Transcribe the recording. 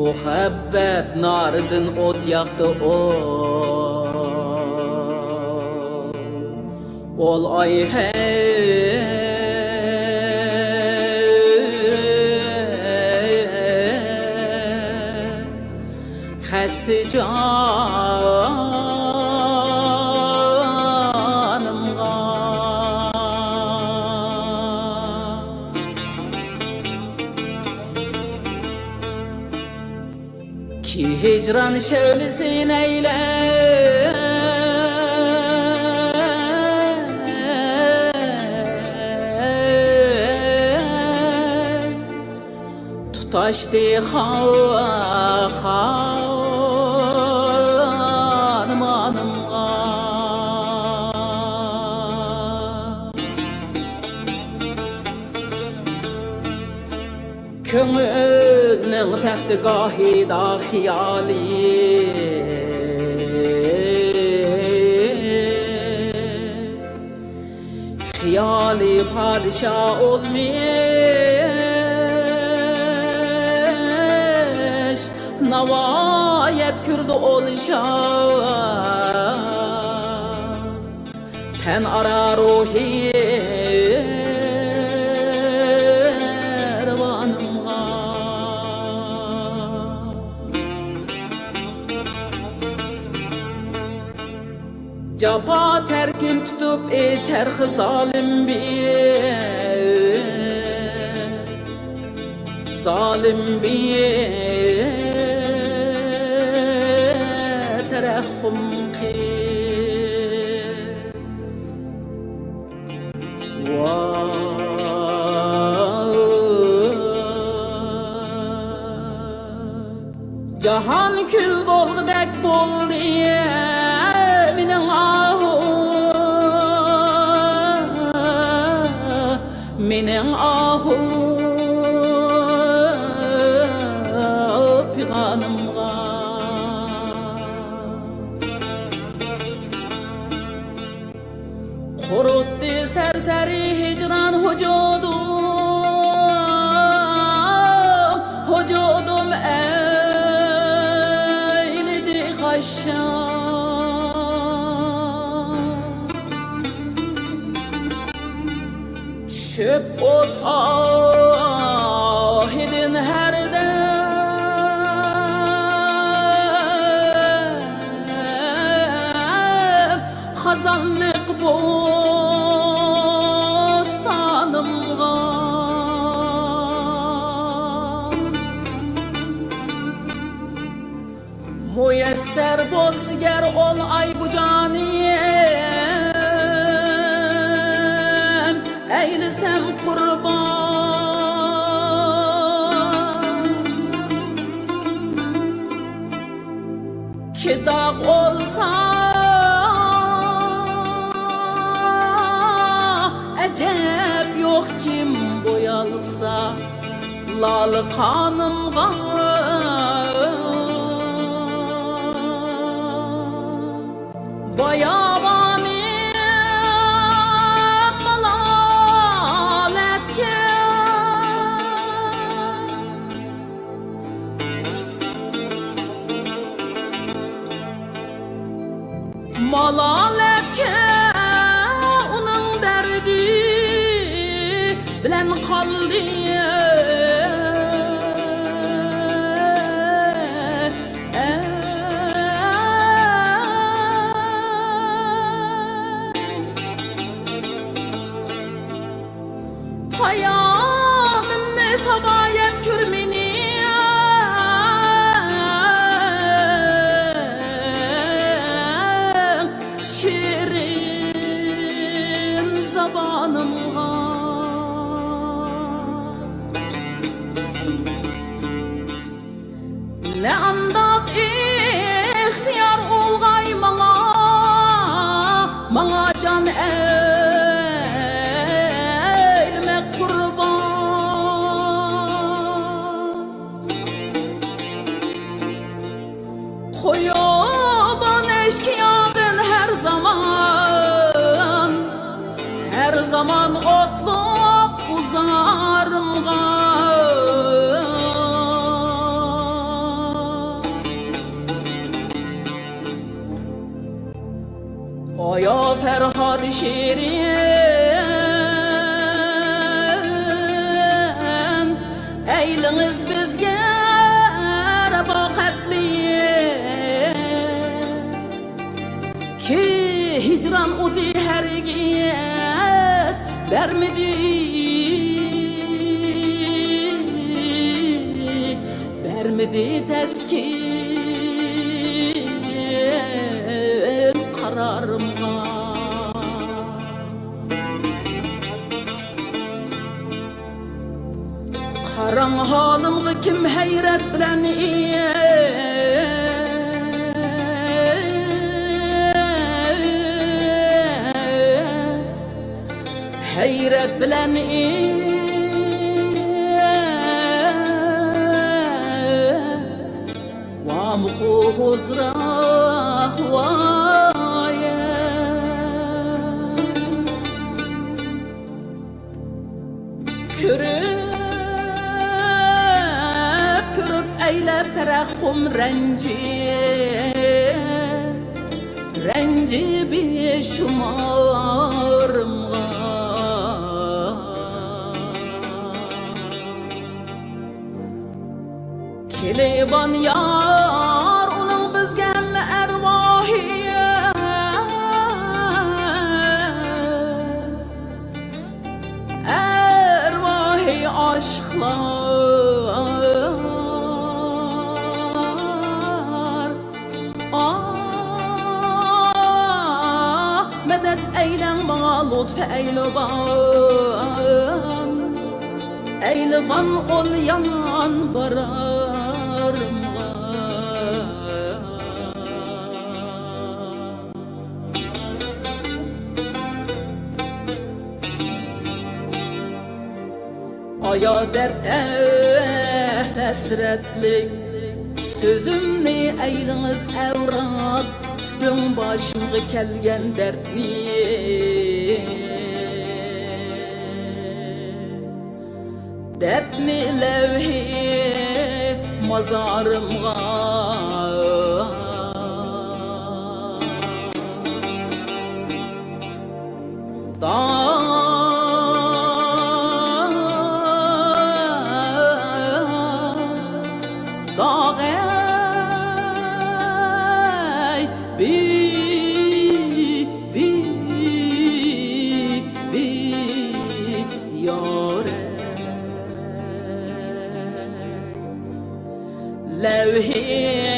Muhabbet nardın ot yaktı ol ay hey Xəstə canımğa Ki hicran şevlisin eyle Tutaşdı hanım anımğa Köngülün təxti qahida xiyali Xiyali padişah olmuş Navayet kürdü oluşan Ten ara ruhi Cefa terkin tutup çerhi zalim bir terehhüm ki Cahan kül bolgudek boldu minin ahu Minin ahu piganımğa Kuruttu serseri hicran Hücudum eyledi haşşan Çöp ot ahidin her dem Hazanlık bostanımğa Müyesser bolsa ger ol ay bu caniyem Eylisem kurban Ki dağ olsa Ecep yok kim boyalsa Lalı kanımğa Bayavani malaletke Malaletke onun derdi bilen kaldı Hayatım ne sabayet kürmini Şirin zabanımğa Ne andat ihtiyar olgay Mana can Koyaban eşkıyadın her zaman otlup uzarımğa Ferhad Şirin eyliniz bizge rafaqatli ki hicran udi hergiz bermedi teskin kararımga Karan halımga kim hayret bilen hayret bilen huzra vaya Kürüp eylep terahhum renci bişumarımga Keleban yar onun bizgen ervahi aşklar medet eylen bana lütfe eyleban ol yaman bararımga Aya dert hasretlik sözümni eyliniz evrat dön başımga kelgen dertni dertni levhi mazarımga dağay yare levhi